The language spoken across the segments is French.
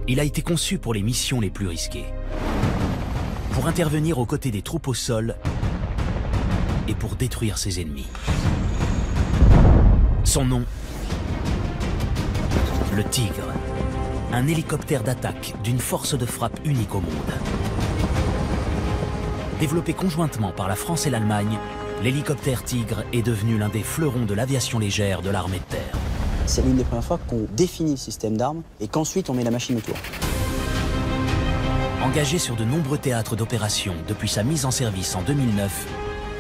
Il a été conçu pour les missions les plus risquées. Pour intervenir aux côtés des troupes au sol et pour détruire ses ennemis. Son nom, le Tigre. Un hélicoptère d'attaque d'une force de frappe unique au monde. Développé conjointement par la France et l'Allemagne, l'hélicoptère Tigre est devenu l'un des fleurons de l'aviation légère de l'armée de terre. C'est l'une des premières fois qu'on définit le système d'armes et qu'ensuite on met la machine autour. Engagée sur de nombreux théâtres d'opération depuis sa mise en service en 2009,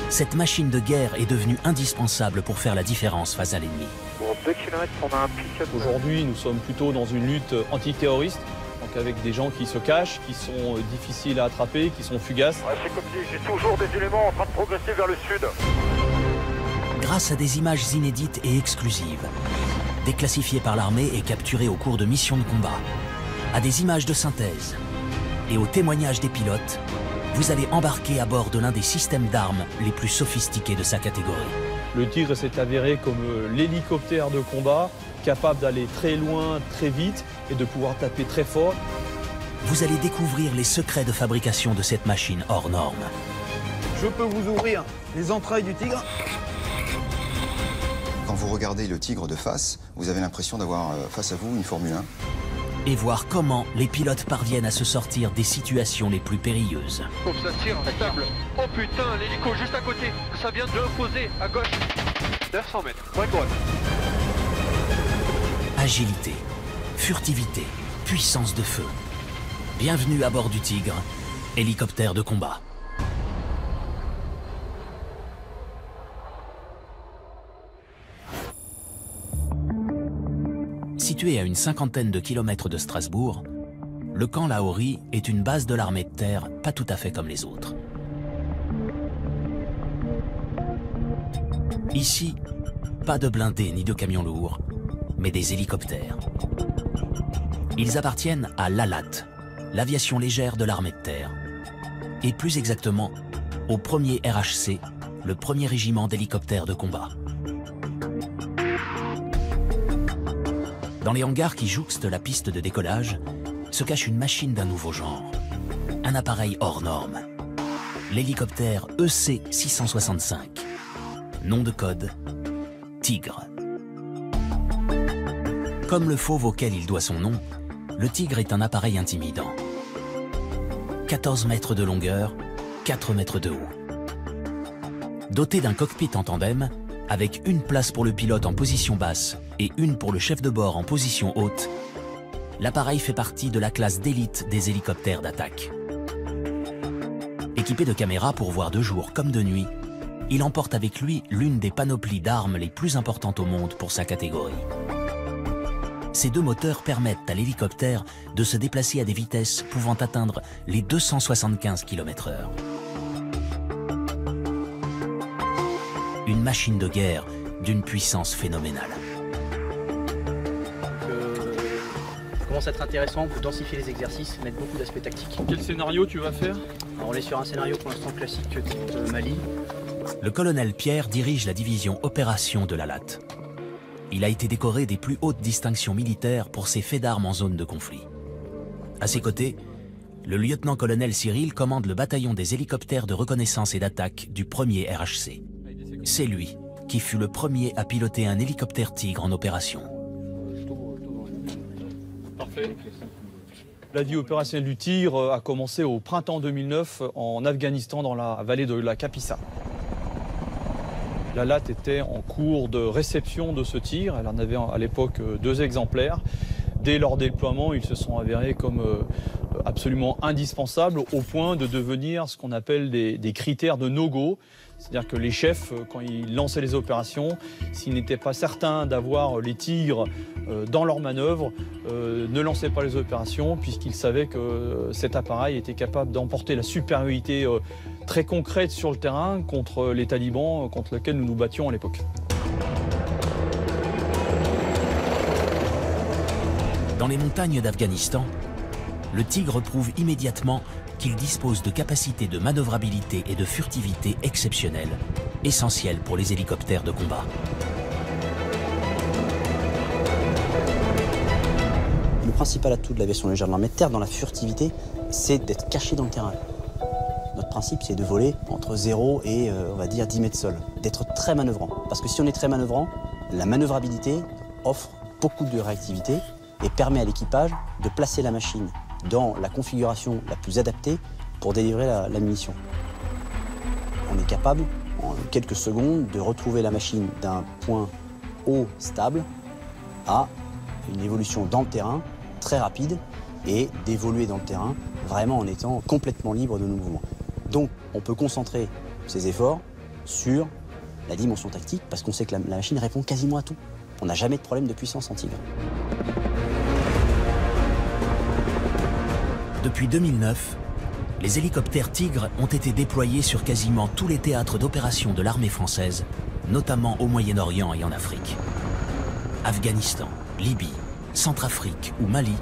cette machine de guerre est devenue indispensable pour faire la différence face à l'ennemi. Pour 2 km, on a un pick-up. Aujourd'hui, nous sommes plutôt dans une lutte antiterroriste, donc avec des gens qui se cachent, qui sont difficiles à attraper, qui sont fugaces. Ouais, c'est comme si j'ai toujours des éléments en train de progresser vers le sud. Grâce à des images inédites et exclusives, déclassifiées par l'armée et capturées au cours de missions de combat, à des images de synthèse et aux témoignages des pilotes, vous allez embarquer à bord de l'un des systèmes d'armes les plus sophistiqués de sa catégorie. Le Tigre s'est avéré comme l'hélicoptère de combat, capable d'aller très loin, très vite et de pouvoir taper très fort. Vous allez découvrir les secrets de fabrication de cette machine hors norme. Je peux vous ouvrir les entrailles du Tigre. Quand vous regardez le Tigre de face, vous avez l'impression d'avoir face à vous une Formule 1. Et voir comment les pilotes parviennent à se sortir des situations les plus périlleuses. Comme ça tire, stable. Oh putain, l'hélico juste à côté. Ça vient de poser à gauche. 900 mètres, point droite. Agilité, furtivité, puissance de feu. Bienvenue à bord du Tigre, hélicoptère de combat. Situé à une cinquantaine de kilomètres de Strasbourg, le camp Lahori est une base de l'armée de terre pas tout à fait comme les autres. Ici, pas de blindés ni de camions lourds, mais des hélicoptères. Ils appartiennent à l'ALAT, l'aviation légère de l'armée de terre, et plus exactement au 1er RHC, le 1er régiment d'hélicoptères de combat. Dans les hangars qui jouxtent la piste de décollage, se cache une machine d'un nouveau genre. Un appareil hors norme. L'hélicoptère EC-665. Nom de code, Tigre. Comme le fauve auquel il doit son nom, le Tigre est un appareil intimidant. 14 mètres de longueur, 4 mètres de haut. Doté d'un cockpit en tandem, avec une place pour le pilote en position basse et une pour le chef de bord en position haute, l'appareil fait partie de la classe d'élite des hélicoptères d'attaque. Équipé de caméras pour voir de jour comme de nuit, il emporte avec lui l'une des panoplies d'armes les plus importantes au monde pour sa catégorie. Ces deux moteurs permettent à l'hélicoptère de se déplacer à des vitesses pouvant atteindre les 275 km/h. Une machine de guerre d'une puissance phénoménale. Ça commence à être intéressant pour densifier les exercices, mettre beaucoup d'aspects tactiques. Quel scénario tu vas faire? Alors on est sur un scénario pour l'instant classique type Mali. Le colonel Pierre dirige la division opération de l'ALAT. Il a été décoré des plus hautes distinctions militaires pour ses faits d'armes en zone de conflit. À ses côtés, le lieutenant-colonel Cyril commande le bataillon des hélicoptères de reconnaissance et d'attaque du 1er RHC. C'est lui qui fut le premier à piloter un hélicoptère Tigre en opération. Parfait. La vie opérationnelle du Tigre a commencé au printemps 2009 en Afghanistan, dans la vallée de la Kapisa. La LAT était en cours de réception de ce Tigre. Elle en avait à l'époque 2 exemplaires. Dès leur déploiement, ils se sont avérés comme absolument indispensables au point de devenir ce qu'on appelle des critères de no-go. C'est-à-dire que les chefs, quand ils lançaient les opérations, s'ils n'étaient pas certains d'avoir les Tigres dans leurs manœuvres, ne lançaient pas les opérations puisqu'ils savaient que cet appareil était capable d'emporter la supériorité très concrète sur le terrain contre les talibans contre lesquels nous nous battions à l'époque. Dans les montagnes d'Afghanistan, le Tigre prouve immédiatement qu'il dispose de capacités de manœuvrabilité et de furtivité exceptionnelles, essentielles pour les hélicoptères de combat. Le principal atout de l'aviation légère de l'armée de terre dans la furtivité, c'est d'être caché dans le terrain. Notre principe, c'est de voler entre 0 et, on va dire, 10 mètres sol, d'être très manœuvrant. Parce que si on est très manœuvrant, la manœuvrabilité offre beaucoup de réactivité et permet à l'équipage de placer la machine dans la configuration la plus adaptée pour délivrer la munition. On est capable, en quelques secondes, de retrouver la machine d'un point haut stable à une évolution dans le terrain très rapide et d'évoluer dans le terrain vraiment en étant complètement libre de nos mouvements. Donc on peut concentrer ses efforts sur la dimension tactique parce qu'on sait que la machine répond quasiment à tout. On n'a jamais de problème de puissance en Tigre. Depuis 2009, les hélicoptères Tigre ont été déployés sur quasiment tous les théâtres d'opération de l'armée française, notamment au Moyen-Orient et en Afrique. Afghanistan, Libye, Centrafrique ou Mali,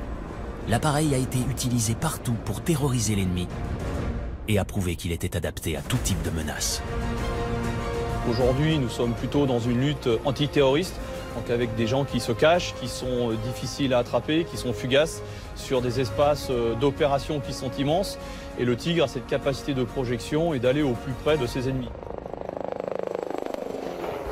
l'appareil a été utilisé partout pour terroriser l'ennemi et a prouvé qu'il était adapté à tout type de menaces. Aujourd'hui, nous sommes plutôt dans une lutte antiterroriste, donc avec des gens qui se cachent, qui sont difficiles à attraper, qui sont fugaces, sur des espaces d'opération qui sont immenses. Et le Tigre a cette capacité de projection et d'aller au plus près de ses ennemis.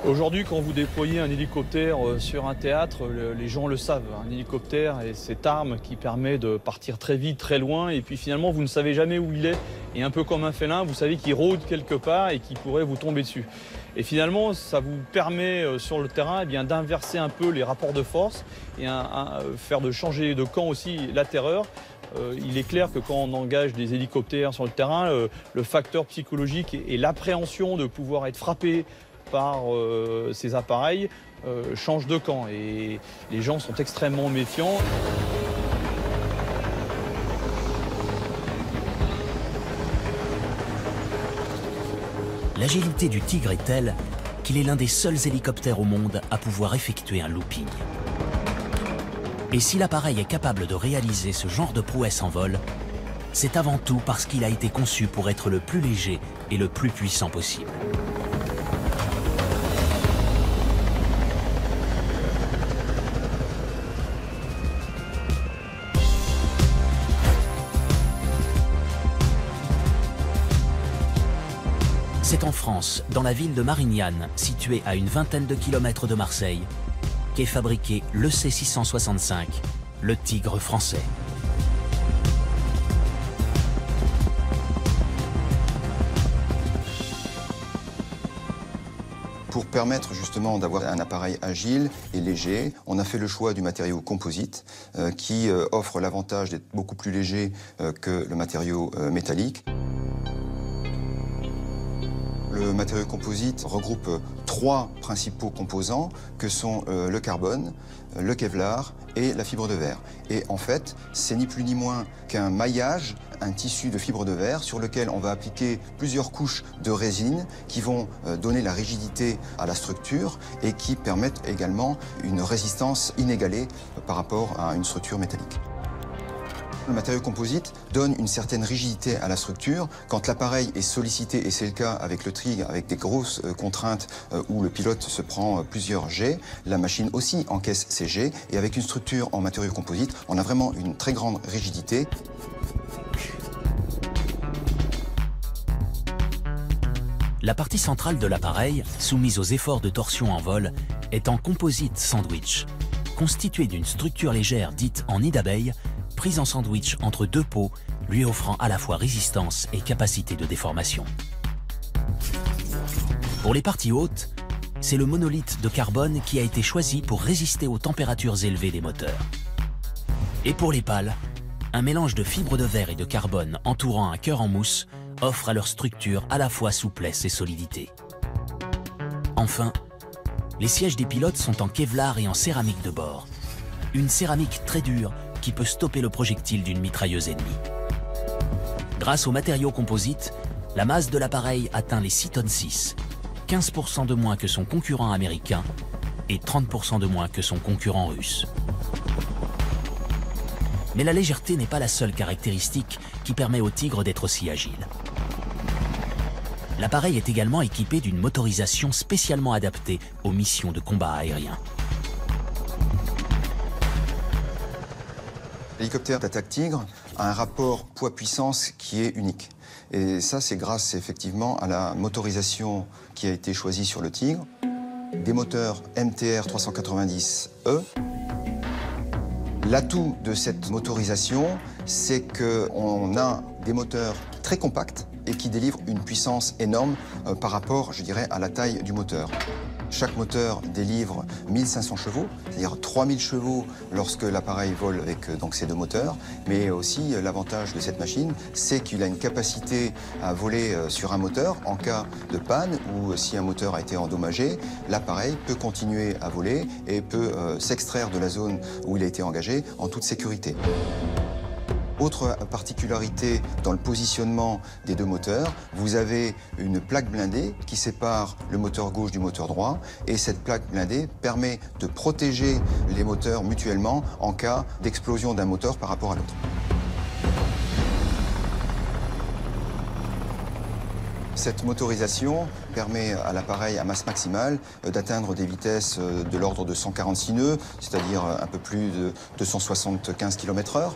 Aujourd'hui, quand vous déployez un hélicoptère sur un théâtre, les gens le savent. Un hélicoptère est cette arme qui permet de partir très vite, très loin, et puis finalement, vous ne savez jamais où il est. Et un peu comme un félin, vous savez qu'il rôde quelque part et qu'il pourrait vous tomber dessus. Et finalement, ça vous permet sur le terrain d'inverser un peu les rapports de force et faire de changer de camp aussi la terreur. Il est clair que quand on engage des hélicoptères sur le terrain, le facteur psychologique et l'appréhension de pouvoir être frappé par ces appareils change de camp et les gens sont extrêmement méfiants. L'agilité du Tigre est telle qu'il est l'un des seuls hélicoptères au monde à pouvoir effectuer un looping. Et si l'appareil est capable de réaliser ce genre de prouesse en vol, c'est avant tout parce qu'il a été conçu pour être le plus léger et le plus puissant possible. C'est en France, dans la ville de Marignane, située à une vingtaine de kilomètres de Marseille, qu'est fabriqué le C665, le Tigre français. Pour permettre justement d'avoir un appareil agile et léger, on a fait le choix du matériau composite qui offre l'avantage d'être beaucoup plus léger que le matériau métallique. Le matériau composite regroupe 3 principaux composants que sont le carbone, le Kevlar et la fibre de verre. Et en fait, c'est ni plus ni moins qu'un maillage, un tissu de fibre de verre sur lequel on va appliquer plusieurs couches de résine qui vont donner la rigidité à la structure et qui permettent également une résistance inégalée par rapport à une structure métallique. Le matériau composite donne une certaine rigidité à la structure. Quand l'appareil est sollicité, et c'est le cas avec le Tigre, avec des grosses contraintes où le pilote se prend plusieurs jets, la machine aussi encaisse ces jets. Et avec une structure en matériau composite, on a vraiment une très grande rigidité. La partie centrale de l'appareil, soumise aux efforts de torsion en vol, est en composite sandwich, constitué d'une structure légère dite en nid d'abeille, prise en sandwich entre 2 pots, lui offrant à la fois résistance et capacité de déformation. Pour les parties hautes, c'est le monolithe de carbone qui a été choisi pour résister aux températures élevées des moteurs. Et pour les pales, un mélange de fibres de verre et de carbone entourant un cœur en mousse offre à leur structure à la fois souplesse et solidité. Enfin, les sièges des pilotes sont en Kevlar et en céramique de bord. Une céramique très dure qui peut stopper le projectile d'une mitrailleuse ennemie. Grâce aux matériaux composites, la masse de l'appareil atteint les 6,6 tonnes, 15% de moins que son concurrent américain et 30% de moins que son concurrent russe. Mais la légèreté n'est pas la seule caractéristique qui permet au Tigre d'être aussi agile. L'appareil est également équipé d'une motorisation spécialement adaptée aux missions de combat aérien. L'hélicoptère d'attaque Tigre a un rapport poids-puissance qui est unique. Et ça, c'est grâce effectivement à la motorisation qui a été choisie sur le Tigre. Des moteurs MTR 390E. L'atout de cette motorisation, c'est qu'on a des moteurs très compacts et qui délivrent une puissance énorme par rapport, je dirais, à la taille du moteur. Chaque moteur délivre 1500 chevaux, c'est-à-dire 3000 chevaux lorsque l'appareil vole avec donc, ces deux moteurs. Mais aussi, l'avantage de cette machine, c'est qu'il a une capacité à voler sur un moteur en cas de panne ou si un moteur a été endommagé, l'appareil peut continuer à voler et peut s'extraire de la zone où il a été engagé en toute sécurité. Autre particularité dans le positionnement des deux moteurs, vous avez une plaque blindée qui sépare le moteur gauche du moteur droit et cette plaque blindée permet de protéger les moteurs mutuellement en cas d'explosion d'un moteur par rapport à l'autre. Cette motorisation permet à l'appareil à masse maximale d'atteindre des vitesses de l'ordre de 146 nœuds, c'est-à-dire un peu plus de 275 km/h.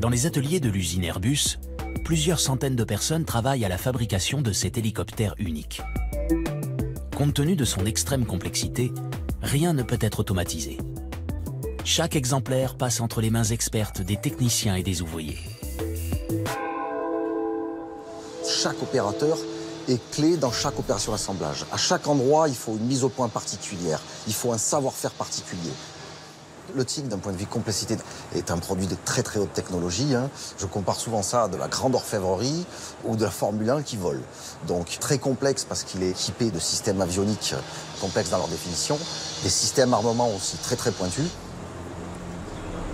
Dans les ateliers de l'usine Airbus, plusieurs centaines de personnes travaillent à la fabrication de cet hélicoptère unique. Compte tenu de son extrême complexité, rien ne peut être automatisé. Chaque exemplaire passe entre les mains expertes des techniciens et des ouvriers. Chaque opérateur est clé dans chaque opération d'assemblage. À chaque endroit, il faut une mise au point particulière, il faut un savoir-faire particulier. Le Tigre, d'un point de vue complexité, est un produit de très très haute technologie. Je compare souvent ça à de la grande orfèvrerie ou de la Formule 1 qui vole. Donc très complexe parce qu'il est équipé de systèmes avioniques complexes dans leur définition, des systèmes armement aussi très très pointus.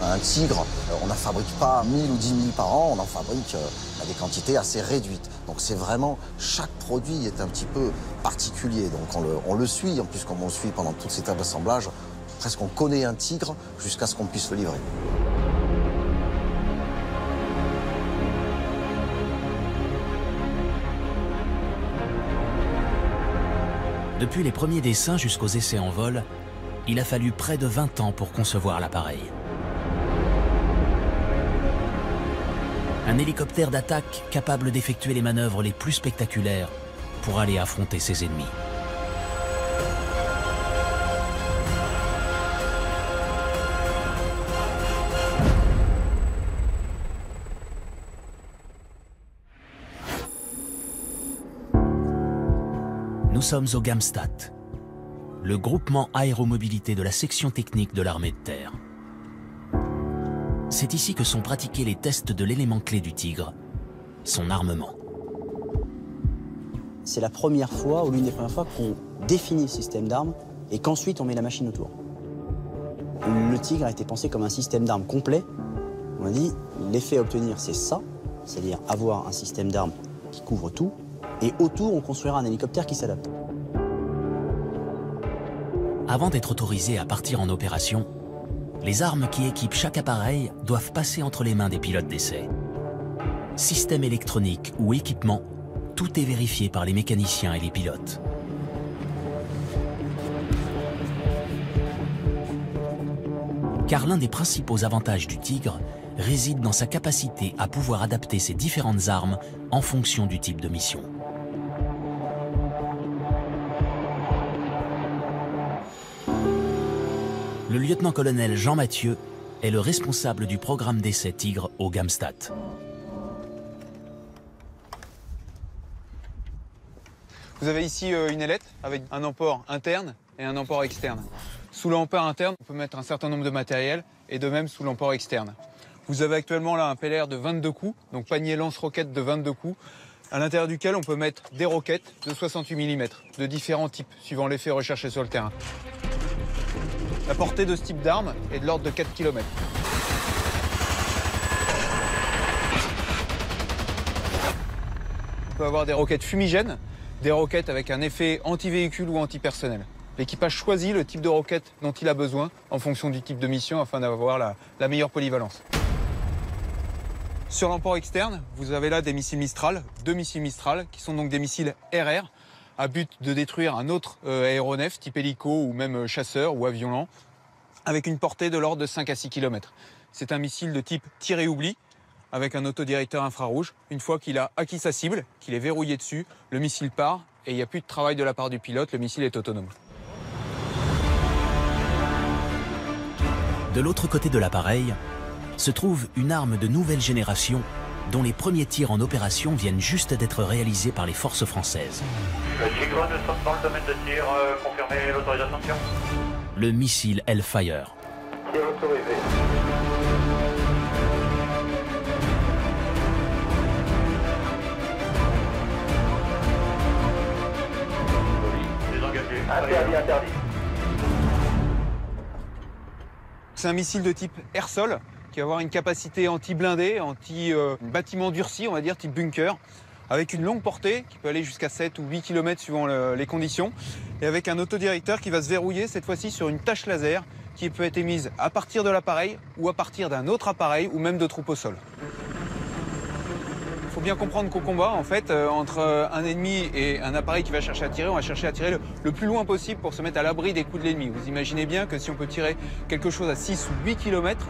Un Tigre, on n'en fabrique pas 1000 ou 10 000 par an, on en fabrique à des quantités assez réduites. Donc c'est vraiment, chaque produit est un petit peu particulier. Donc on le suit, en plus comme on le suit pendant toute cette étape d'assemblage, presque on connaît un Tigre jusqu'à ce qu'on puisse le livrer. Depuis les premiers dessins jusqu'aux essais en vol, il a fallu près de 20 ans pour concevoir l'appareil. Un hélicoptère d'attaque capable d'effectuer les manœuvres les plus spectaculaires pour aller affronter ses ennemis. Nous sommes au GAMSTAT, le groupement aéromobilité de la section technique de l'armée de terre. C'est ici que sont pratiqués les tests de l'élément clé du Tigre, son armement. C'est la première fois, ou l'une des premières fois, qu'on définit le système d'armes et qu'ensuite on met la machine autour. Le Tigre a été pensé comme un système d'armes complet. On a dit, l'effet à obtenir, c'est ça, c'est-à-dire avoir un système d'armes qui couvre tout, et autour, on construira un hélicoptère qui s'adapte. Avant d'être autorisé à partir en opération, les armes qui équipent chaque appareil doivent passer entre les mains des pilotes d'essai. Système électronique ou équipement, tout est vérifié par les mécaniciens et les pilotes. Car l'un des principaux avantages du Tigre réside dans sa capacité à pouvoir adapter ses différentes armes en fonction du type de mission. Le lieutenant-colonel Jean Mathieu est le responsable du programme d'essai Tigre au GAMSTAT. Vous avez ici une ailette avec un emport interne et un emport externe. Sous l'emport interne, on peut mettre un certain nombre de matériel et de même sous l'emport externe. Vous avez actuellement là un PLR de 22 coups, donc panier lance-roquettes de 22 coups, à l'intérieur duquel on peut mettre des roquettes de 68 mm, de différents types, suivant l'effet recherché sur le terrain. La portée de ce type d'arme est de l'ordre de 4 km. On peut avoir des roquettes fumigènes, des roquettes avec un effet anti-véhicule ou anti-personnel. L'équipage choisit le type de roquette dont il a besoin en fonction du type de mission afin d'avoir la meilleure polyvalence. Sur l'emport externe, vous avez là des missiles Mistral, 2 missiles Mistral qui sont donc des missiles RR à but de détruire un autre aéronef type hélico ou même chasseur ou avion lent avec une portée de l'ordre de 5 à 6 km. C'est un missile de type tir et oubli avec un autodirecteur infrarouge. Une fois qu'il a acquis sa cible, qu'il est verrouillé dessus, le missile part et il n'y a plus de travail de la part du pilote, le missile est autonome. De l'autre côté de l'appareil se trouve une arme de nouvelle génération dont les premiers tirs en opération viennent juste d'être réalisés par les forces françaises. Tigre, nous sommes dans le domaine de tir, confirmez l'autorisation de tir. Le missile Hellfire. Tir autorisé. Désengagé. Interdit. C'est un missile de type air-sol qui va avoir une capacité anti-blindé, anti-bâtiment durci, on va dire, type bunker, avec une longue portée qui peut aller jusqu'à 7 ou 8 km suivant les conditions, et avec un autodirecteur qui va se verrouiller cette fois-ci sur une tache laser qui peut être émise à partir de l'appareil ou à partir d'un autre appareil ou même de troupes au sol. Il faut bien comprendre qu'au combat, en fait, entre un ennemi et un appareil qui va chercher à tirer, on va chercher à tirer le plus loin possible pour se mettre à l'abri des coups de l'ennemi. Vous imaginez bien que si on peut tirer quelque chose à 6 ou 8 km,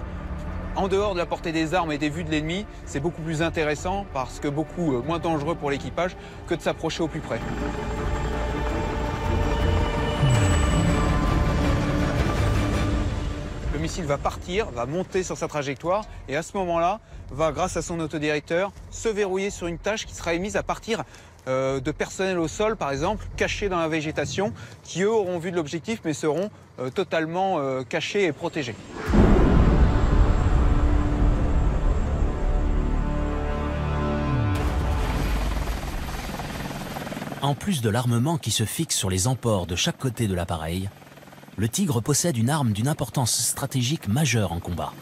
en dehors de la portée des armes et des vues de l'ennemi, c'est beaucoup plus intéressant parce que beaucoup moins dangereux pour l'équipage que de s'approcher au plus près. Le missile va partir, va monter sur sa trajectoire et à ce moment-là, va, grâce à son autodirecteur, se verrouiller sur une tâche qui sera émise à partir de personnel au sol, par exemple, cachés dans la végétation, qui eux auront vu de l'objectif mais seront totalement cachés et protégés. En plus de l'armement qui se fixe sur les emports de chaque côté de l'appareil, le Tigre possède une arme d'une importance stratégique majeure en combat.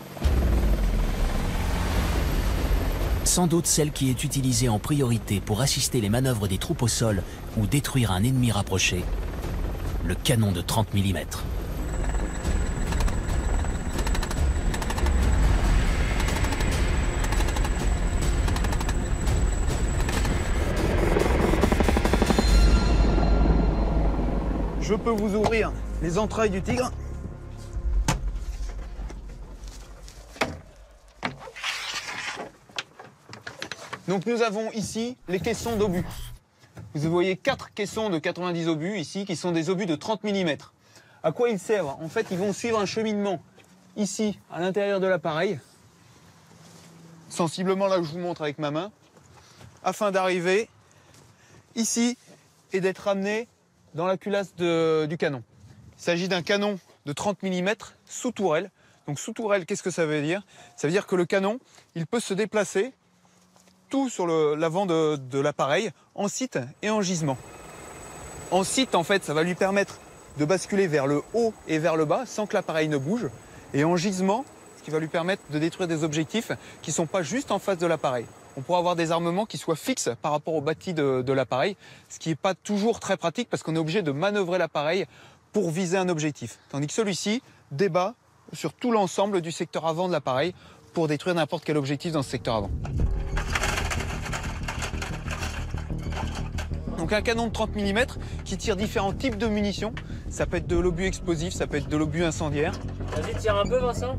Sans doute celle qui est utilisée en priorité pour assister les manœuvres des troupes au sol ou détruire un ennemi rapproché, le canon de 30 mm. Je peux vous ouvrir les entrailles du Tigre. Donc nous avons ici les caissons d'obus. Vous voyez 4 caissons de 90 obus ici qui sont des obus de 30 mm. À quoi ils servent? En fait, ils vont suivre un cheminement ici, à l'intérieur de l'appareil, sensiblement là où je vous montre avec ma main, afin d'arriver ici et d'être ramené dans la culasse du canon. Il s'agit d'un canon de 30 mm sous tourelle. Donc sous tourelle, qu'est-ce que ça veut dire? Ça veut dire que le canon, il peut se déplacer tout sur l'avant de l'appareil, en site et en gisement. En site, en fait, ça va lui permettre de basculer vers le haut et vers le bas sans que l'appareil ne bouge. Et en gisement, ce qui va lui permettre de détruire des objectifs qui ne sont pas juste en face de l'appareil. On pourra avoir des armements qui soient fixes par rapport au bâti de l'appareil, ce qui n'est pas toujours très pratique parce qu'on est obligé de manœuvrer l'appareil pour viser un objectif. Tandis que celui-ci débat sur tout l'ensemble du secteur avant de l'appareil pour détruire n'importe quel objectif dans ce secteur avant. Donc un canon de 30 mm qui tire différents types de munitions. Ça peut être de l'obus explosif, ça peut être de l'obus incendiaire. Vas-y, tire un peu, Vincent.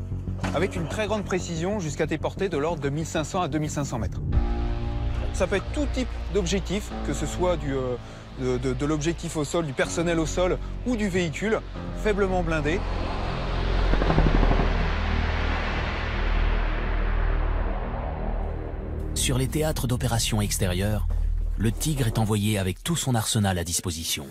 Avec une très grande précision jusqu'à des portées de l'ordre de 1500 à 2500 mètres. Ça peut être tout type d'objectif, que ce soit de l'objectif au sol, du personnel au sol ou du véhicule, faiblement blindé. Sur les théâtres d'opérations extérieures, le Tigre est envoyé avec tout son arsenal à disposition.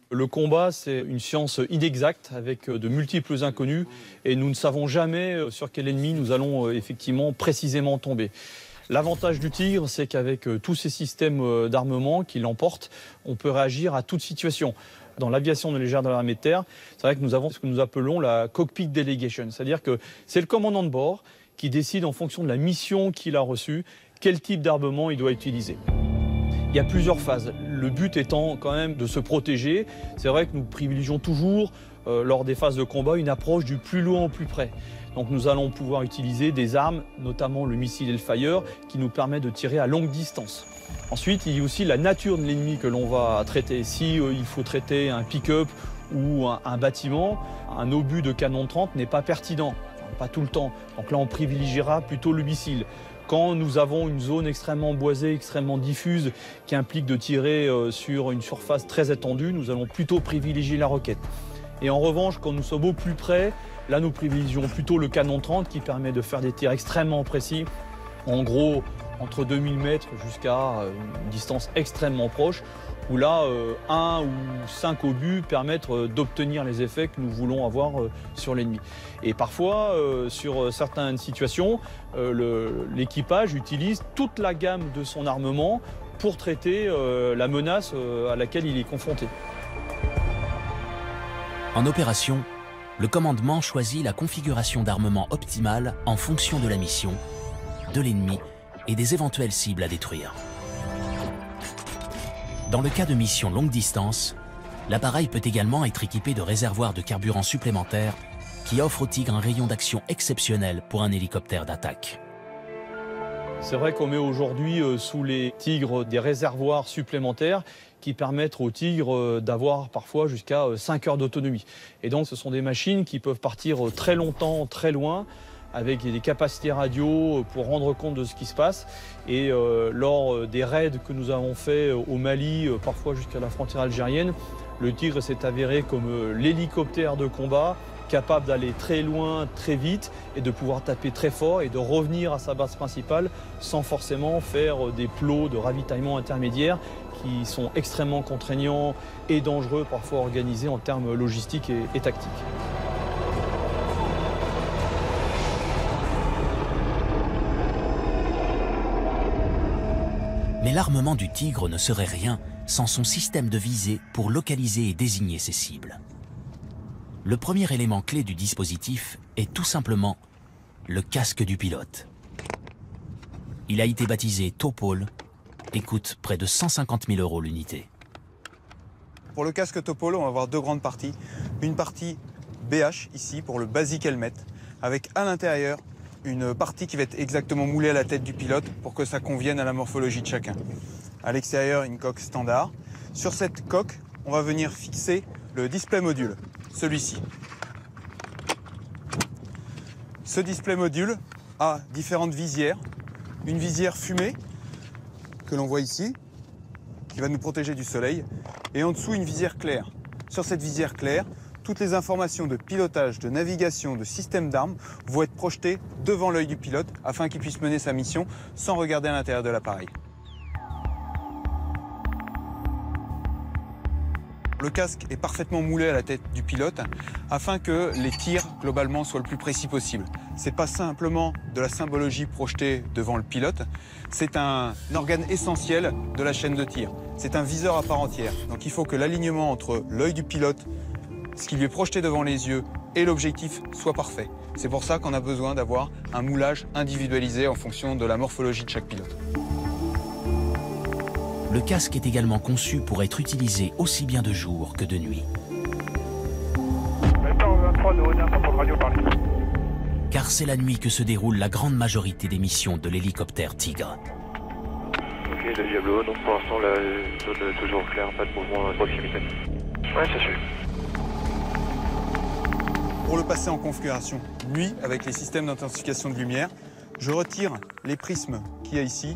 Le combat, c'est une science inexacte avec de multiples inconnus et nous ne savons jamais sur quel ennemi nous allons effectivement précisément tomber. L'avantage du Tigre, c'est qu'avec tous ces systèmes d'armement qui l'emportent, on peut réagir à toute situation. Dans l'aviation légère de l'armée de terre, c'est vrai que nous avons ce que nous appelons la cockpit delegation, c'est-à-dire que c'est le commandant de bord qui décide en fonction de la mission qu'il a reçue, quel type d'armement il doit utiliser. Il y a plusieurs phases, le but étant quand même de se protéger. C'est vrai que nous privilégions toujours, lors des phases de combat, une approche du plus loin au plus près. Donc nous allons pouvoir utiliser des armes, notamment le missile Hellfire, qui nous permet de tirer à longue distance. Ensuite, il y a aussi la nature de l'ennemi que l'on va traiter. Si il faut traiter un pick-up ou un bâtiment, un obus de canon 30 n'est pas pertinent, pas tout le temps. Donc là, on privilégiera plutôt le missile. Quand nous avons une zone extrêmement boisée, extrêmement diffuse, qui implique de tirer sur une surface très étendue, nous allons plutôt privilégier la roquette. Et en revanche, quand nous sommes au plus près, là nous privilégions plutôt le canon 30 qui permet de faire des tirs extrêmement précis. En gros, entre 2000 mètres jusqu'à une distance extrêmement proche, où là, 1 ou 5 obus permettent d'obtenir les effets que nous voulons avoir sur l'ennemi. Et parfois, sur certaines situations, l'équipage utilise toute la gamme de son armement pour traiter la menace à laquelle il est confronté. En opération, le commandement choisit la configuration d'armement optimale en fonction de la mission, de l'ennemi et des éventuelles cibles à détruire. Dans le cas de missions longue distance, l'appareil peut également être équipé de réservoirs de carburant supplémentaires qui offrent au Tigre un rayon d'action exceptionnel pour un hélicoptère d'attaque. C'est vrai qu'on met aujourd'hui sous les Tigres des réservoirs supplémentaires qui permettent aux Tigres d'avoir parfois jusqu'à 5 heures d'autonomie. Et donc ce sont des machines qui peuvent partir très longtemps, très loin, avec des capacités radio pour rendre compte de ce qui se passe. Et lors des raids que nous avons faits au Mali, parfois jusqu'à la frontière algérienne, le Tigre s'est avéré comme l'hélicoptère de combat, capable d'aller très loin, très vite, et de pouvoir taper très fort et de revenir à sa base principale sans forcément faire des plots de ravitaillement intermédiaires qui sont extrêmement contraignants et dangereux, parfois organisés en termes logistiques et tactiques. Mais l'armement du Tigre ne serait rien sans son système de visée pour localiser et désigner ses cibles. Le premier élément clé du dispositif est tout simplement le casque du pilote. Il a été baptisé Topol et coûte près de 150 000 € l'unité. Pour le casque Topol, on va avoir deux grandes parties. Une partie BH, ici, pour le basic helmet, avec à l'intérieur une partie qui va être exactement moulée à la tête du pilote pour que ça convienne à la morphologie de chacun. À l'extérieur, une coque standard. Sur cette coque, on va venir fixer le display module, celui-ci. Ce display module a différentes visières. Une visière fumée, que l'on voit ici, qui va nous protéger du soleil, et en dessous une visière claire. Sur cette visière claire, toutes les informations de pilotage, de navigation, de système d'armes vont être projetées devant l'œil du pilote afin qu'il puisse mener sa mission sans regarder à l'intérieur de l'appareil. Le casque est parfaitement moulé à la tête du pilote afin que les tirs globalement soient le plus précis possible. C'est pas simplement de la symbologie projetée devant le pilote, c'est un organe essentiel de la chaîne de tir. C'est un viseur à part entière. Donc il faut que l'alignement entre l'œil du pilote, ce qui lui est projeté devant les yeux, et l'objectif soit parfait. C'est pour ça qu'on a besoin d'avoir un moulage individualisé en fonction de la morphologie de chaque pilote. Le casque est également conçu pour être utilisé aussi bien de jour que de nuit. Car c'est la nuit que se déroule la grande majorité des missions de l'hélicoptère Tigre. Ok, le Diablo, donc pour l'instant la zone est toujours claire, pas de mouvement de proximité. Ouais, ça suit. Pour le passer en configuration nuit avec les systèmes d'intensification de lumière, je retire les prismes qu'il y a ici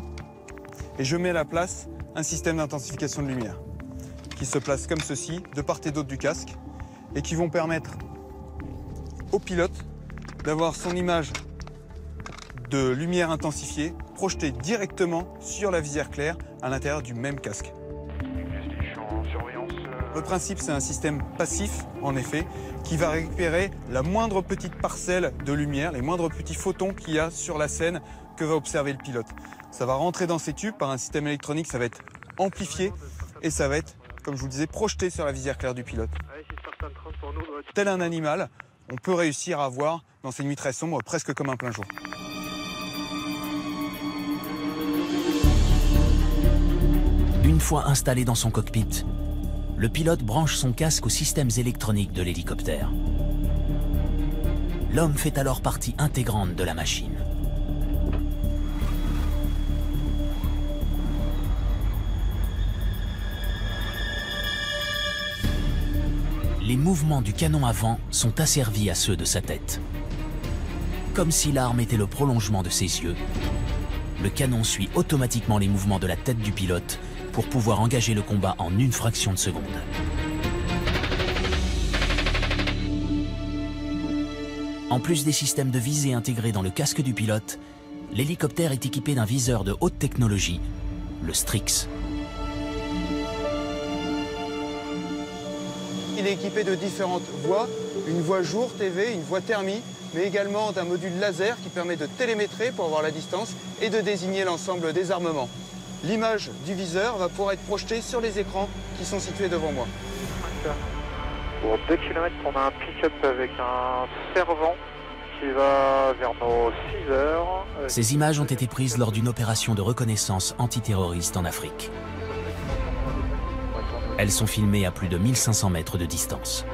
et je mets à la place un système d'intensification de lumière qui se place comme ceci, de part et d'autre du casque, et qui vont permettre au pilote d'avoir son image de lumière intensifiée projetée directement sur la visière claire à l'intérieur du même casque. Le principe, c'est un système passif, en effet, qui va récupérer la moindre petite parcelle de lumière, les moindres petits photons qu'il y a sur la scène que va observer le pilote. Ça va rentrer dans ces tubes par un système électronique, ça va être amplifié et ça va être, comme je vous le disais, projeté sur la visière claire du pilote. Tel un animal, on peut réussir à voir dans ces nuits très sombres, presque comme un plein jour. Une fois installé dans son cockpit, le pilote branche son casque aux systèmes électroniques de l'hélicoptère. L'homme fait alors partie intégrante de la machine. Les mouvements du canon avant sont asservis à ceux de sa tête. Comme si l'arme était le prolongement de ses yeux, le canon suit automatiquement les mouvements de la tête du pilote pour pouvoir engager le combat en une fraction de seconde. En plus des systèmes de visée intégrés dans le casque du pilote, l'hélicoptère est équipé d'un viseur de haute technologie, le Strix. Il est équipé de différentes voies, une voie jour TV, une voie thermie, mais également d'un module laser qui permet de télémétrer pour avoir la distance et de désigner l'ensemble des armements. L'image du viseur va pouvoir être projetée sur les écrans qui sont situés devant moi. Pour 2 km, on a un pick-up avec un servant qui va vers nos 6 heures. Ces images ont été prises lors d'une opération de reconnaissance antiterroriste en Afrique. Elles sont filmées à plus de 1500 mètres de distance.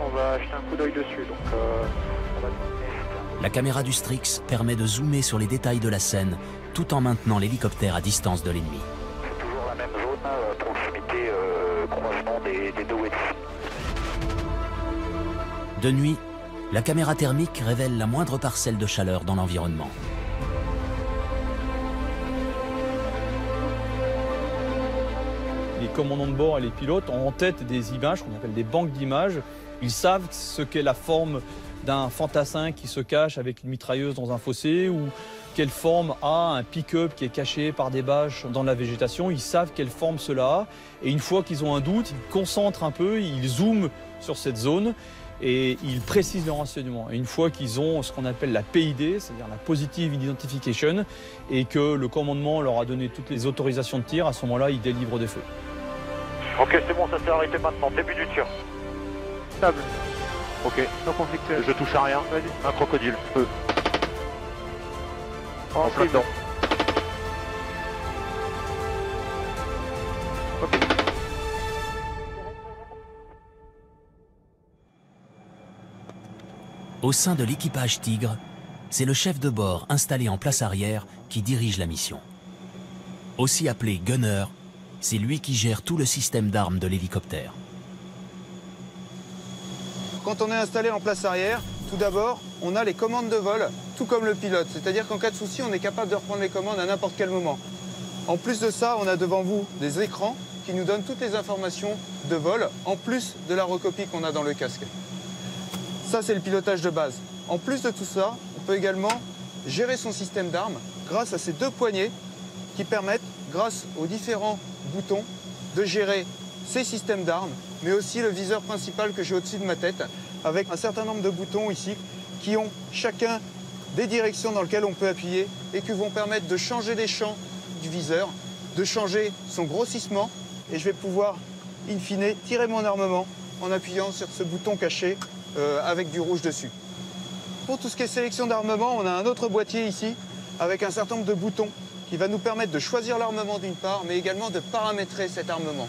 On va jeter un coup d'œil dessus, donc on va... La caméra du Strix permet de zoomer sur les détails de la scène tout en maintenant l'hélicoptère à distance de l'ennemi. C'est toujours la même zone, proximité croisement des deux wets. De nuit, la caméra thermique révèle la moindre parcelle de chaleur dans l'environnement. Les commandants de bord et les pilotes ont en tête des images qu'on appelle des banques d'images. Ils savent ce qu'est la forme d'un fantassin qui se cache avec une mitrailleuse dans un fossé ou quelle forme a un pick-up qui est caché par des bâches dans la végétation. Ils savent quelle forme cela a. Et une fois qu'ils ont un doute, ils concentrent un peu, ils zooment sur cette zone et ils précisent leurs renseignements. Et une fois qu'ils ont ce qu'on appelle la PID, c'est-à-dire la Positive Identification, et que le commandement leur a donné toutes les autorisations de tir, à ce moment-là, ils délivrent des feux. Ok, c'est bon, ça s'est arrêté maintenant. Début du tir. Stable. Ok, non conflictuel. Je touche à rien. Vas-y. Un crocodile. Feu. En plein dedans. Ok. Au sein de l'équipage Tigre, c'est le chef de bord installé en place arrière qui dirige la mission. Aussi appelé gunner, c'est lui qui gère tout le système d'armes de l'hélicoptère. Quand on est installé en place arrière, tout d'abord, on a les commandes de vol, tout comme le pilote. C'est-à-dire qu'en cas de souci, on est capable de reprendre les commandes à n'importe quel moment. En plus de ça, on a devant vous des écrans qui nous donnent toutes les informations de vol, en plus de la recopie qu'on a dans le casque. Ça, c'est le pilotage de base. En plus de tout ça, on peut également gérer son système d'armes grâce à ces deux poignées qui permettent, grâce aux différents boutons, de gérer ces systèmes d'armes, mais aussi le viseur principal que j'ai au-dessus de ma tête, avec un certain nombre de boutons ici qui ont chacun des directions dans lesquelles on peut appuyer et qui vont permettre de changer les champs du viseur, de changer son grossissement, et je vais pouvoir, in fine, tirer mon armement en appuyant sur ce bouton caché avec du rouge dessus. Pour tout ce qui est sélection d'armement, on a un autre boîtier ici avec un certain nombre de boutons qui va nous permettre de choisir l'armement d'une part, mais également de paramétrer cet armement.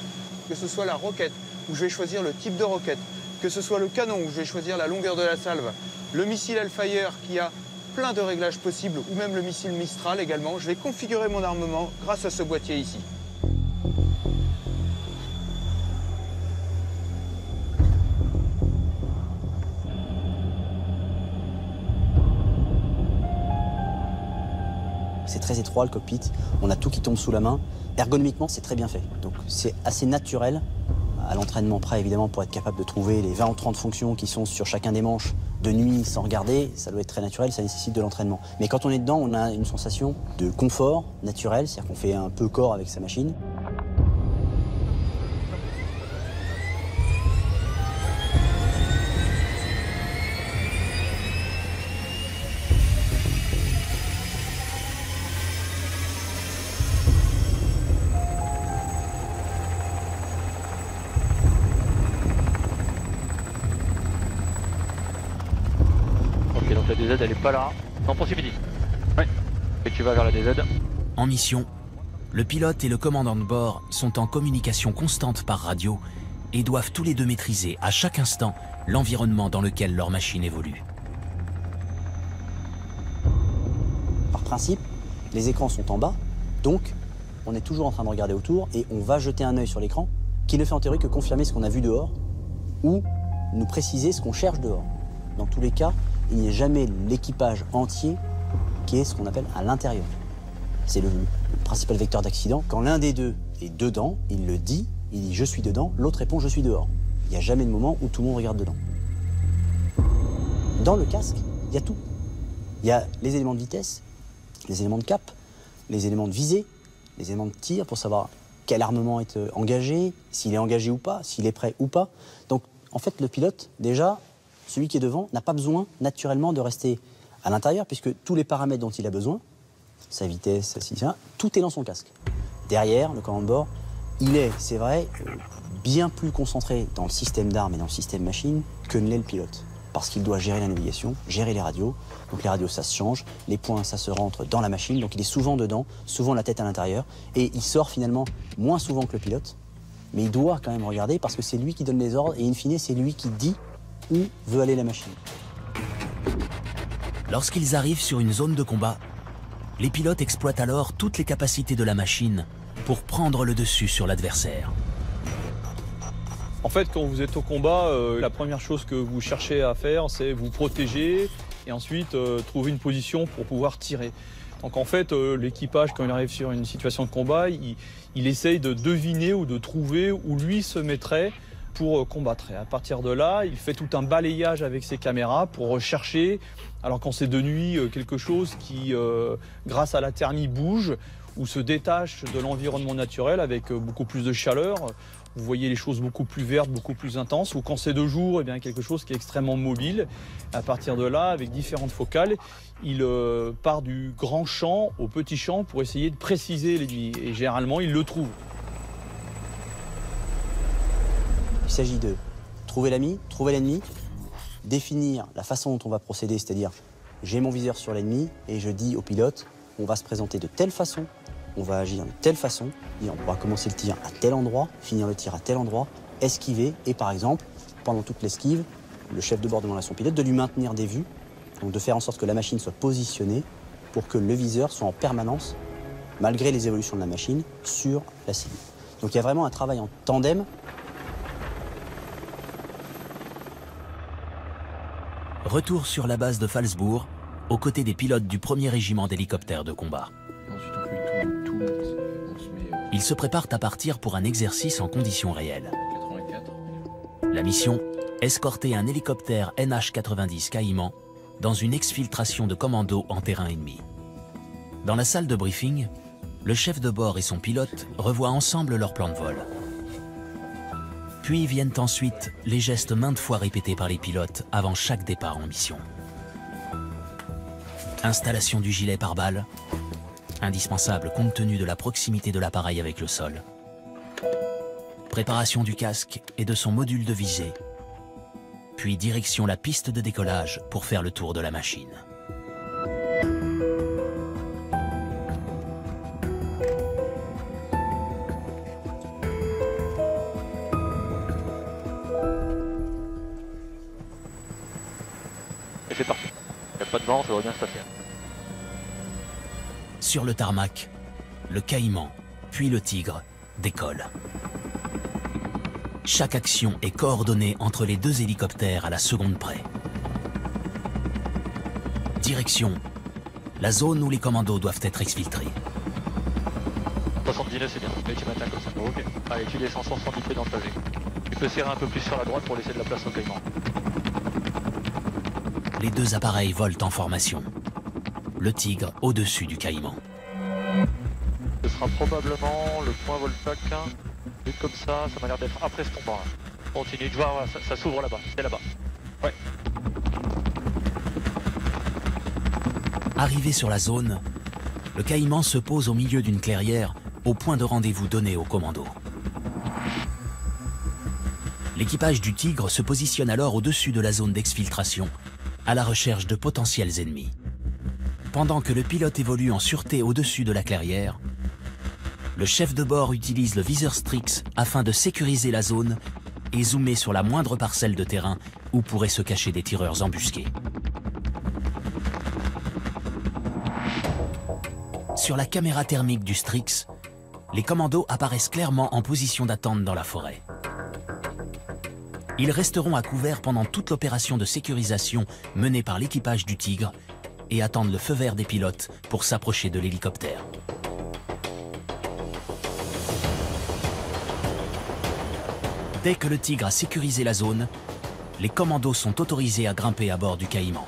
Que ce soit la roquette, où je vais choisir le type de roquette, que ce soit le canon, où je vais choisir la longueur de la salve, le missile Hellfire qui a plein de réglages possibles, ou même le missile Mistral également. Je vais configurer mon armement grâce à ce boîtier ici. C'est très étroit le cockpit, on a tout qui tombe sous la main. Ergonomiquement, c'est très bien fait. Donc c'est assez naturel, à l'entraînement près évidemment, pour être capable de trouver les 20 ou 30 fonctions qui sont sur chacun des manches de nuit sans regarder. Ça doit être très naturel, ça nécessite de l'entraînement. Mais quand on est dedans, on a une sensation de confort naturel, c'est-à-dire qu'on fait un peu corps avec sa machine. La DZ elle est pas là. Non, poursuivez. Ouais. Et tu vas vers la DZ. En mission, le pilote et le commandant de bord sont en communication constante par radio et doivent tous les deux maîtriser à chaque instant l'environnement dans lequel leur machine évolue. Principe, les écrans sont en bas, donc on est toujours en train de regarder autour et on va jeter un œil sur l'écran qui ne fait en théorie que confirmer ce qu'on a vu dehors ou nous préciser ce qu'on cherche dehors. Dans tous les cas, il n'y a jamais l'équipage entier qui est ce qu'on appelle à l'intérieur. C'est le principal vecteur d'accident. Quand l'un des deux est dedans, il le dit, il dit « je suis dedans », l'autre répond « je suis dehors ». Il n'y a jamais de moment où tout le monde regarde dedans. Dans le casque, il y a tout. Il y a les éléments de vitesse, les éléments de cap, les éléments de visée, les éléments de tir pour savoir quel armement est engagé, s'il est engagé ou pas, s'il est prêt ou pas. Donc, en fait, le pilote, déjà, celui qui est devant, n'a pas besoin naturellement de rester à l'intérieur puisque tous les paramètres dont il a besoin, sa vitesse, tout est dans son casque. Derrière, le commandant de bord, il est, c'est vrai, bien plus concentré dans le système d'armes et dans le système machine que ne l'est le pilote. Parce qu'il doit gérer la navigation, gérer les radios. Donc les radios, ça se change, les points, ça se rentre dans la machine. Donc il est souvent dedans, souvent la tête à l'intérieur. Et il sort finalement moins souvent que le pilote. Mais il doit quand même regarder parce que c'est lui qui donne les ordres et in fine, c'est lui qui dit où veut aller la machine. Lorsqu'ils arrivent sur une zone de combat, les pilotes exploitent alors toutes les capacités de la machine pour prendre le dessus sur l'adversaire. En fait, quand vous êtes au combat, la première chose que vous cherchez à faire, c'est vous protéger et ensuite trouver une position pour pouvoir tirer. Donc en fait, l'équipage, quand il arrive sur une situation de combat, il essaye de deviner ou de trouver où lui se mettrait pour combattre. Et à partir de là, il fait tout un balayage avec ses caméras pour rechercher, alors quand c'est de nuit, quelque chose qui, grâce à la thermie, bouge ou se détache de l'environnement naturel avec beaucoup plus de chaleur. Vous voyez les choses beaucoup plus vertes, beaucoup plus intenses. Ou quand c'est de jour, eh bien, quelque chose qui est extrêmement mobile. À partir de là, avec différentes focales, il part du grand champ au petit champ pour essayer de préciser l'ennemi. Et généralement, il le trouve. Il s'agit de trouver l'ami, trouver l'ennemi, définir la façon dont on va procéder, c'est-à-dire j'ai mon viseur sur l'ennemi et je dis au pilote, on va se présenter de telle façon, on va agir de telle façon, et on pourra commencer le tir à tel endroit, finir le tir à tel endroit, esquiver, et par exemple, pendant toute l'esquive, le chef de bord demande à son pilote de lui maintenir des vues, donc de faire en sorte que la machine soit positionnée pour que le viseur soit en permanence, malgré les évolutions de la machine, sur la cible. Donc il y a vraiment un travail en tandem. Retour sur la base de Phalsbourg, aux côtés des pilotes du 1er régiment d'hélicoptères de combat. Ils se préparent à partir pour un exercice en conditions réelles. La mission, escorter un hélicoptère NH-90 Caïman dans une exfiltration de commando en terrain ennemi. Dans la salle de briefing, le chef de bord et son pilote revoient ensemble leur plan de vol. Puis viennent ensuite les gestes maintes fois répétés par les pilotes avant chaque départ en mission. Installation du gilet pare-balles, indispensable compte tenu de la proximité de l'appareil avec le sol. Préparation du casque et de son module de visée. Puis direction la piste de décollage pour faire le tour de la machine. Et c'est parti. Il n'y a pas de vent, ça devrait bien se passer. Sur le tarmac, le Caïman, puis le Tigre, décollent. Chaque action est coordonnée entre les deux hélicoptères à la seconde près. Direction, la zone où les commandos doivent être exfiltrés. 70 nœuds, c'est bien. Mais tu m'attaques comme ça. Ok. Allez, tu descends 170 pieds dans le trajet. Tu peux serrer un peu plus sur la droite pour laisser de la place au Caïman. Les deux appareils volent en formation. Le Tigre au-dessus du Caïman. Ce sera probablement le point Voltac. Vu comme ça m'a l'air d'être après ce tombant. Continue de voir, ça s'ouvre là-bas. C'est là-bas. Ouais. Arrivé sur la zone, le Caïman se pose au milieu d'une clairière au point de rendez-vous donné au commando. L'équipage du Tigre se positionne alors au-dessus de la zone d'exfiltration, à la recherche de potentiels ennemis. Pendant que le pilote évolue en sûreté au-dessus de la clairière, le chef de bord utilise le viseur Strix afin de sécuriser la zone et zoomer sur la moindre parcelle de terrain où pourraient se cacher des tireurs embusqués. Sur la caméra thermique du Strix, les commandos apparaissent clairement en position d'attente dans la forêt. Ils resteront à couvert pendant toute l'opération de sécurisation menée par l'équipage du Tigre et attendent le feu vert des pilotes pour s'approcher de l'hélicoptère. Dès que le Tigre a sécurisé la zone, les commandos sont autorisés à grimper à bord du Caïman.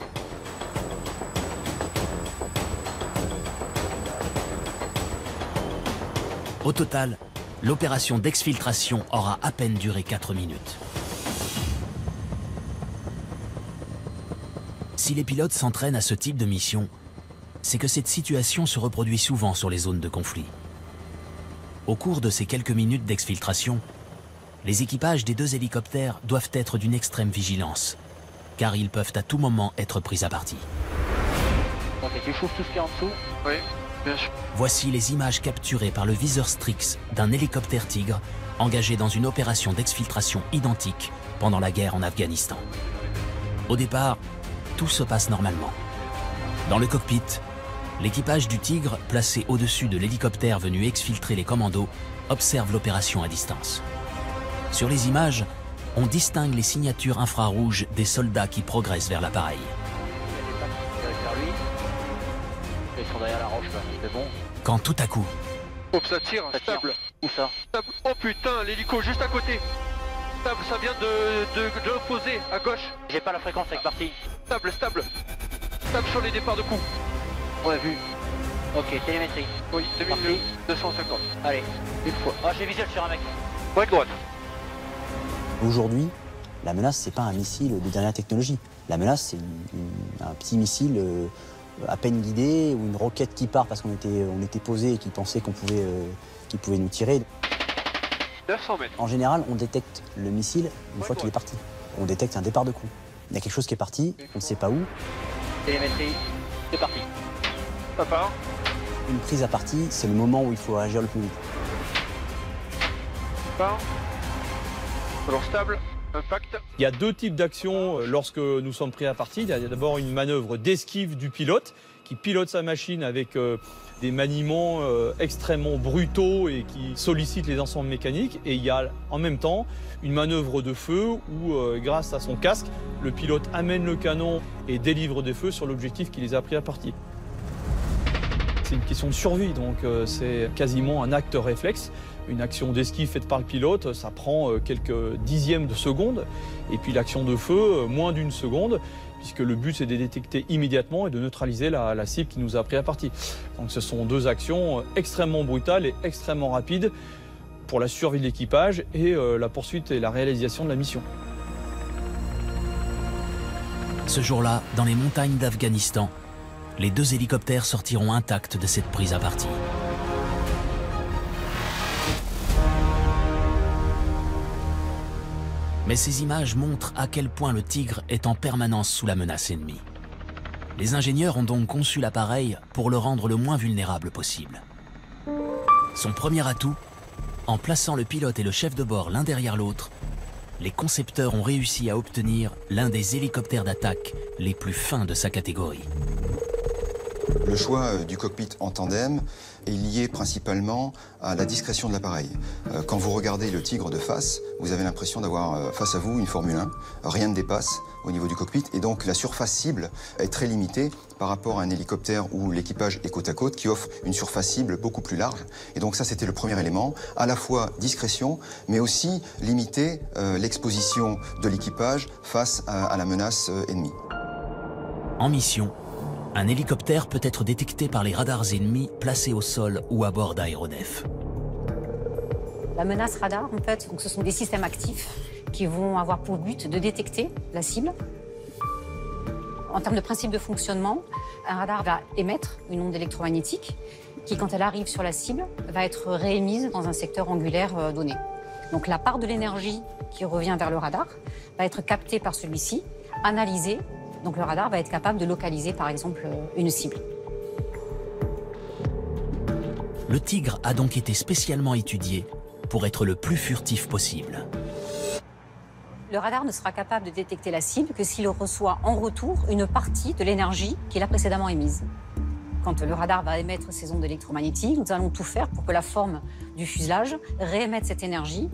Au total, l'opération d'exfiltration aura à peine duré 4 minutes. Si les pilotes s'entraînent à ce type de mission, c'est que cette situation se reproduit souvent sur les zones de conflit. Au cours de ces quelques minutes d'exfiltration, les équipages des 2 hélicoptères doivent être d'une extrême vigilance, car ils peuvent à tout moment être pris à partie. Ok, tu chauffes tout ce qu'il y a en dessous. Oui, bien sûr. Voici les images capturées par le viseur Strix d'un hélicoptère Tigre engagé dans une opération d'exfiltration identique pendant la guerre en Afghanistan. Au départ, tout se passe normalement. Dans le cockpit, l'équipage du Tigre, placé au-dessus de l'hélicoptère venu exfiltrer les commandos, observe l'opération à distance. Sur les images, on distingue les signatures infrarouges des soldats qui progressent vers l'appareil. Vers lui. Ils sont derrière la roche là, c'est bon. Quand tout à coup, Hop, ça tire, Ça tire. stable. Où ça? Stable. Oh putain, l'hélico juste à côté. Stable, ça vient de l'opposé, à gauche. J'ai pas la fréquence avec partie. Stable, stable. Stable sur les départs de coup. Ouais, vu. Ok, télémétrie. Oui, Parti. 2250. Allez, une fois. Ah, j'ai visuel sur un mec. Ouais, droite. Aujourd'hui, la menace, c'est pas un missile de dernière technologie. La menace, c'est un petit missile à peine guidé ou une roquette qui part parce qu'on était posé et qui pensait qu'il pouvait nous tirer. 900 mètres. En général, on détecte le missile une fois qu'il est parti. On détecte un départ de coup. Il y a quelque chose qui est parti, on ne sait pas où. Télémétrie, c'est parti. Ça part. Une prise à partie, c'est le moment où il faut agir le plus vite. Part. Alors stable, impact. Il y a 2 types d'actions lorsque nous sommes pris à partie. Il y a d'abord une manœuvre d'esquive du pilote qui pilote sa machine avec des maniements extrêmement brutaux et qui sollicitent les ensembles mécaniques. Et il y a en même temps une manœuvre de feu où, grâce à son casque, le pilote amène le canon et délivre des feux sur l'objectif qui les a pris à partie. C'est une question de survie, donc c'est quasiment un acte réflexe. Une action d'esquive faite par le pilote, ça prend quelques dixièmes de seconde. Et puis l'action de feu, moins d'1 seconde, puisque le but c'est de détecter immédiatement et de neutraliser la cible qui nous a pris à partie. Donc ce sont 2 actions extrêmement brutales et extrêmement rapides pour la survie de l'équipage et la poursuite et la réalisation de la mission. ce jour-là, dans les montagnes d'Afghanistan, les 2 hélicoptères sortiront intacts de cette prise à partie. Mais ces images montrent à quel point le Tigre est en permanence sous la menace ennemie. Les ingénieurs ont donc conçu l'appareil pour le rendre le moins vulnérable possible. Son premier atout, en plaçant le pilote et le chef de bord l'un derrière l'autre, les concepteurs ont réussi à obtenir l'un des hélicoptères d'attaque les plus fins de sa catégorie. Le choix du cockpit en tandem est lié principalement à la discrétion de l'appareil. Quand vous regardez le Tigre de face, vous avez l'impression d'avoir face à vous une Formule 1. Rien ne dépasse au niveau du cockpit et donc la surface cible est très limitée par rapport à un hélicoptère où l'équipage est côte à côte qui offre une surface cible beaucoup plus large. Et donc ça, c'était le premier élément, à la fois discrétion, mais aussi limiter l'exposition de l'équipage face à la menace ennemie. En mission, un hélicoptère peut être détecté par les radars ennemis placés au sol ou à bord d'aéronefs. La menace radar, en fait, donc ce sont des systèmes actifs qui vont avoir pour but de détecter la cible. En termes de principe de fonctionnement, un radar va émettre une onde électromagnétique qui, quand elle arrive sur la cible, va être réémise dans un secteur angulaire donné. Donc la part de l'énergie qui revient vers le radar va être captée par celui-ci, analysée. Donc le radar va être capable de localiser, par exemple, une cible. Le Tigre a donc été spécialement étudié pour être le plus furtif possible. Le radar ne sera capable de détecter la cible que s'il reçoit en retour une partie de l'énergie qu'il a précédemment émise. Quand le radar va émettre ces ondes électromagnétiques, nous allons tout faire pour que la forme du fuselage réémette cette énergie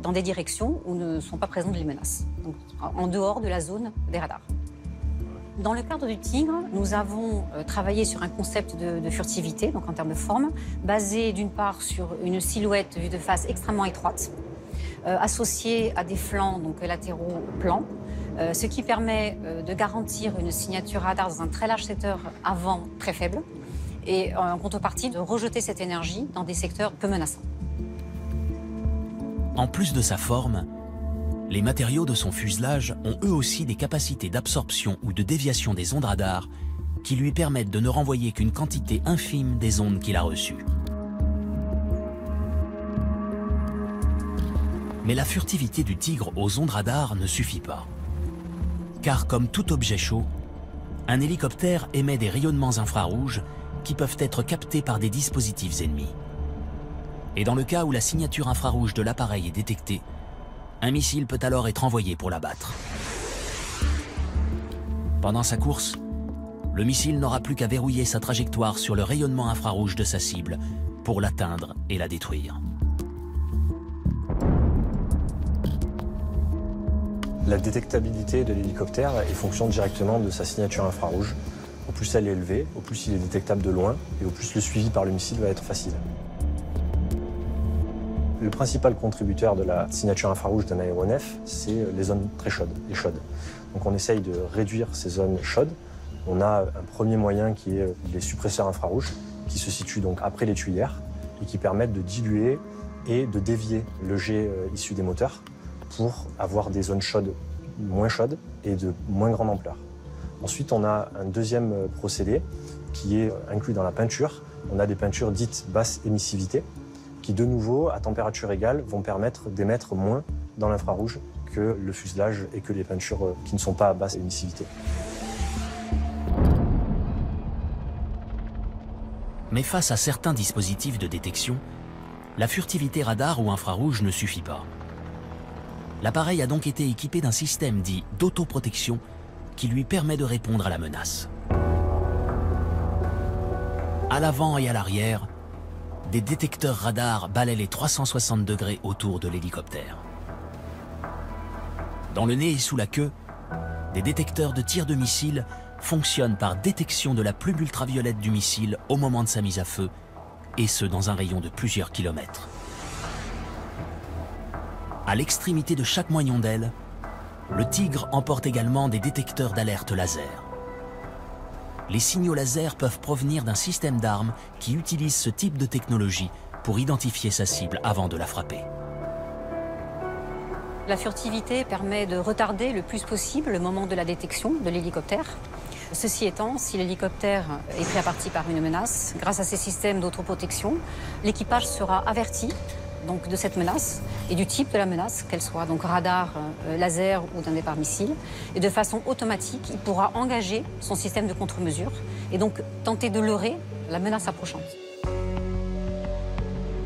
dans des directions où ne sont pas présentes les menaces, donc en dehors de la zone des radars. Dans le cadre du Tigre, nous avons travaillé sur un concept de furtivité, donc en termes de forme, basé d'une part sur une silhouette vue de face extrêmement étroite, associée à des flancs donc latéraux plans, ce qui permet de garantir une signature radar dans un très large secteur avant très faible et en contrepartie de rejeter cette énergie dans des secteurs peu menaçants. En plus de sa forme, les matériaux de son fuselage ont eux aussi des capacités d'absorption ou de déviation des ondes radar qui lui permettent de ne renvoyer qu'une quantité infime des ondes qu'il a reçues. Mais la furtivité du Tigre aux ondes radar ne suffit pas. Car comme tout objet chaud, un hélicoptère émet des rayonnements infrarouges qui peuvent être captés par des dispositifs ennemis. Et dans le cas où la signature infrarouge de l'appareil est détectée, un missile peut alors être envoyé pour l'abattre. Pendant sa course, le missile n'aura plus qu'à verrouiller sa trajectoire sur le rayonnement infrarouge de sa cible pour l'atteindre et la détruire. La détectabilité de l'hélicoptère est fonction directement de sa signature infrarouge. Au plus elle est élevée, au plus il est détectable de loin et au plus le suivi par le missile va être facile. Le principal contributeur de la signature infrarouge d'un aéronef, c'est les zones très chaudes, les chaudes. Donc on essaye de réduire ces zones chaudes. On a un premier moyen qui est les suppresseurs infrarouges, qui se situent donc après les tuyères et qui permettent de diluer et de dévier le jet issu des moteurs pour avoir des zones chaudes moins chaudes et de moins grande ampleur. Ensuite, on a un deuxième procédé qui est inclus dans la peinture. On a des peintures dites basse émissivité qui, de nouveau, à température égale, vont permettre d'émettre moins dans l'infrarouge que le fuselage et que les peintures qui ne sont pas à basse émissivité. Mais face à certains dispositifs de détection, la furtivité radar ou infrarouge ne suffit pas. L'appareil a donc été équipé d'un système dit d'autoprotection qui lui permet de répondre à la menace. À l'avant et à l'arrière, des détecteurs radars balaient les 360 degrés autour de l'hélicoptère. Dans le nez et sous la queue, des détecteurs de tir de missiles fonctionnent par détection de la plume ultraviolette du missile au moment de sa mise à feu, et ce dans un rayon de plusieurs kilomètres. À l'extrémité de chaque moignon d'aile, le Tigre emporte également des détecteurs d'alerte laser. Les signaux laser peuvent provenir d'un système d'armes qui utilise ce type de technologie pour identifier sa cible avant de la frapper. La furtivité permet de retarder le plus possible le moment de la détection de l'hélicoptère. Ceci étant, si l'hélicoptère est pris à partie par une menace, grâce à ces systèmes d'autoprotection, l'équipage sera averti donc, de cette menace et du type de la menace, qu'elle soit donc radar, laser ou d'un départ missile. Et de façon automatique, il pourra engager son système de contre-mesure et donc tenter de leurrer la menace approchante.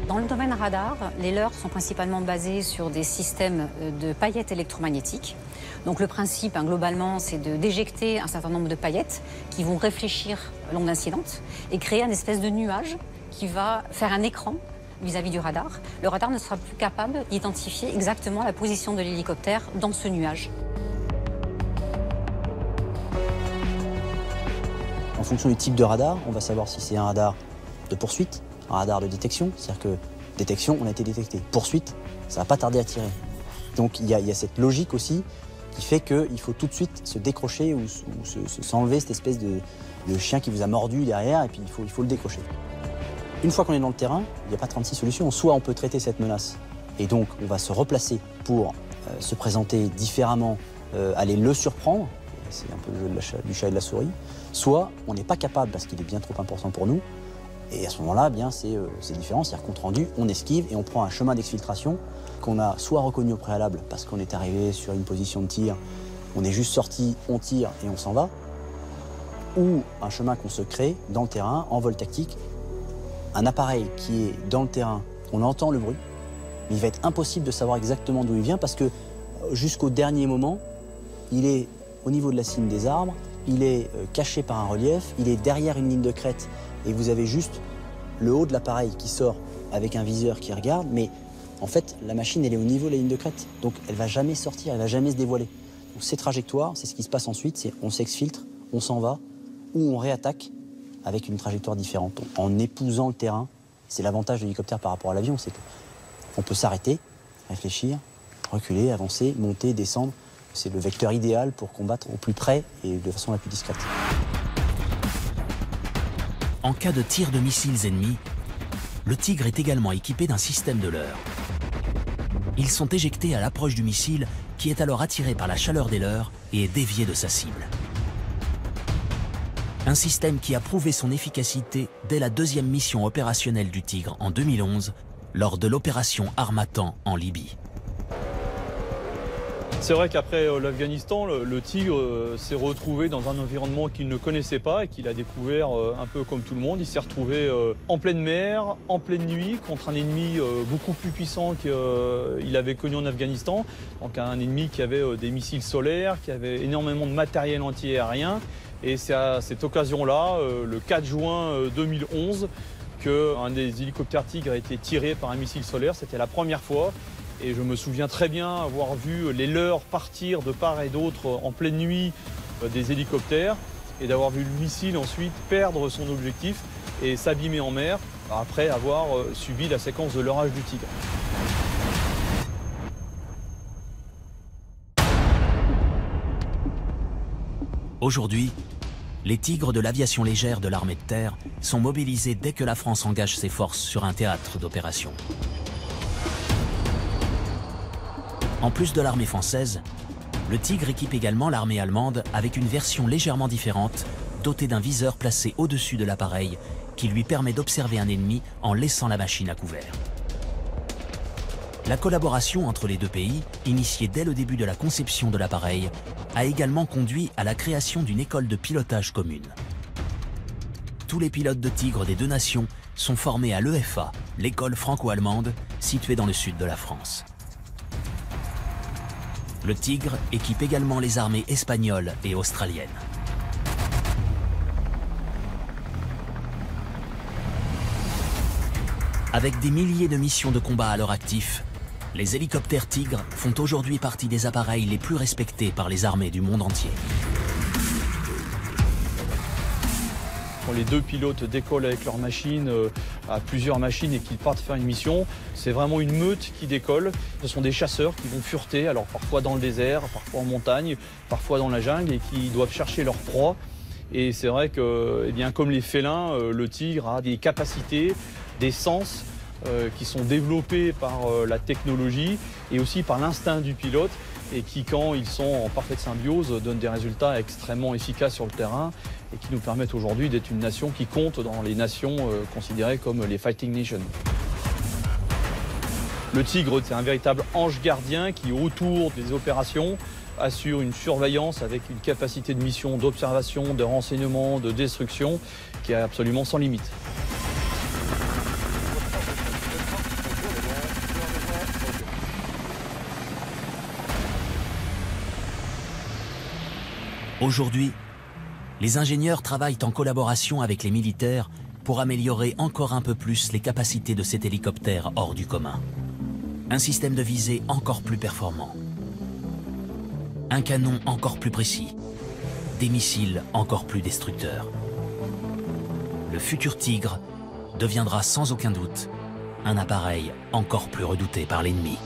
Dans le domaine radar, les leurres sont principalement basés sur des systèmes de paillettes électromagnétiques. Donc le principe, globalement, c'est de déjecter un certain nombre de paillettes qui vont réfléchir l'onde incidente et créer une espèce de nuage qui va faire un écran vis-à-vis du radar. Le radar ne sera plus capable d'identifier exactement la position de l'hélicoptère dans ce nuage. En fonction du type de radar, on va savoir si c'est un radar de poursuite, un radar de détection, c'est-à-dire que détection, on a été détecté. Poursuite, ça va pas tarder à tirer. Donc il y a cette logique aussi qui fait qu'il faut tout de suite se décrocher ou s'enlever cette espèce de chien qui vous a mordu derrière et puis il faut le décrocher. Une fois qu'on est dans le terrain, il n'y a pas 36 solutions. Soit on peut traiter cette menace et donc on va se replacer pour se présenter différemment, aller le surprendre, c'est un peu le jeu du chat et de la souris, soit on n'est pas capable parce qu'il est bien trop important pour nous, et à ce moment-là, c'est différent, c'est-à-dire compte rendu, on esquive et on prend un chemin d'exfiltration qu'on a soit reconnu au préalable parce qu'on est arrivé sur une position de tir, on est juste sorti, on tire et on s'en va, ou un chemin qu'on se crée dans le terrain, en vol tactique, un appareil qui est dans le terrain, on entend le bruit, mais il va être impossible de savoir exactement d'où il vient parce que jusqu'au dernier moment, il est au niveau de la cime des arbres, il est caché par un relief, il est derrière une ligne de crête et vous avez juste le haut de l'appareil qui sort avec un viseur qui regarde, mais en fait, la machine, elle est au niveau de la ligne de crête, donc elle ne va jamais sortir, elle ne va jamais se dévoiler. Donc ces trajectoires, c'est ce qui se passe ensuite, c'est on s'exfiltre, on s'en va, ou on réattaque avec une trajectoire différente. En épousant le terrain, c'est l'avantage de l'hélicoptère par rapport à l'avion, c'est qu'on peut s'arrêter, réfléchir, reculer, avancer, monter, descendre. C'est le vecteur idéal pour combattre au plus près et de façon la plus discrète. En cas de tir de missiles ennemis, le Tigre est également équipé d'un système de leurre. Ils sont éjectés à l'approche du missile qui est alors attiré par la chaleur des leurres et est dévié de sa cible. Un système qui a prouvé son efficacité dès la deuxième mission opérationnelle du Tigre en 2011, lors de l'opération Harmattan en Libye. C'est vrai qu'après l'Afghanistan, le Tigre s'est retrouvé dans un environnement qu'il ne connaissait pas et qu'il a découvert un peu comme tout le monde. Il s'est retrouvé en pleine mer, en pleine nuit, contre un ennemi beaucoup plus puissant qu'il avait connu en Afghanistan. Donc un ennemi qui avait des missiles solaires, qui avait énormément de matériel anti-aérien. Et c'est à cette occasion-là, le 4 juin 2011, qu'un des hélicoptères Tigre a été tiré par un missile solaire. C'était la première fois. Et je me souviens très bien avoir vu les leurres partir de part et d'autre en pleine nuit des hélicoptères et d'avoir vu le missile ensuite perdre son objectif et s'abîmer en mer après avoir subi la séquence de leurrage du Tigre. Aujourd'hui, les Tigres de l'aviation légère de l'armée de terre sont mobilisés dès que la France engage ses forces sur un théâtre d'opération. En plus de l'armée française, le Tigre équipe également l'armée allemande avec une version légèrement différente, dotée d'un viseur placé au-dessus de l'appareil qui lui permet d'observer un ennemi en laissant la machine à couvert. La collaboration entre les deux pays, initiée dès le début de la conception de l'appareil, a également conduit à la création d'une école de pilotage commune. Tous les pilotes de Tigre des deux nations sont formés à l'EFA, l'école franco-allemande, située dans le sud de la France. Le Tigre équipe également les armées espagnoles et australiennes. Avec des milliers de missions de combat à leur actif, les hélicoptères Tigre font aujourd'hui partie des appareils les plus respectés par les armées du monde entier. Quand les deux pilotes décollent avec leur machine, à plusieurs machines et qu'ils partent faire une mission, c'est vraiment une meute qui décolle. Ce sont des chasseurs qui vont fureter, alors parfois dans le désert, parfois en montagne, parfois dans la jungle et qui doivent chercher leur proie. Et c'est vrai que, eh bien, comme les félins, le Tigre a des capacités, des sens qui sont développés par la technologie et aussi par l'instinct du pilote et qui, quand ils sont en parfaite symbiose, donnent des résultats extrêmement efficaces sur le terrain et qui nous permettent aujourd'hui d'être une nation qui compte dans les nations considérées comme les Fighting Nations. Le Tigre, c'est un véritable ange gardien qui, autour des opérations, assure une surveillance avec une capacité de mission, d'observation, de renseignement, de destruction qui est absolument sans limite. Aujourd'hui, les ingénieurs travaillent en collaboration avec les militaires pour améliorer encore un peu plus les capacités de cet hélicoptère hors du commun. Un système de visée encore plus performant, un canon encore plus précis, des missiles encore plus destructeurs. Le futur Tigre deviendra sans aucun doute un appareil encore plus redouté par l'ennemi.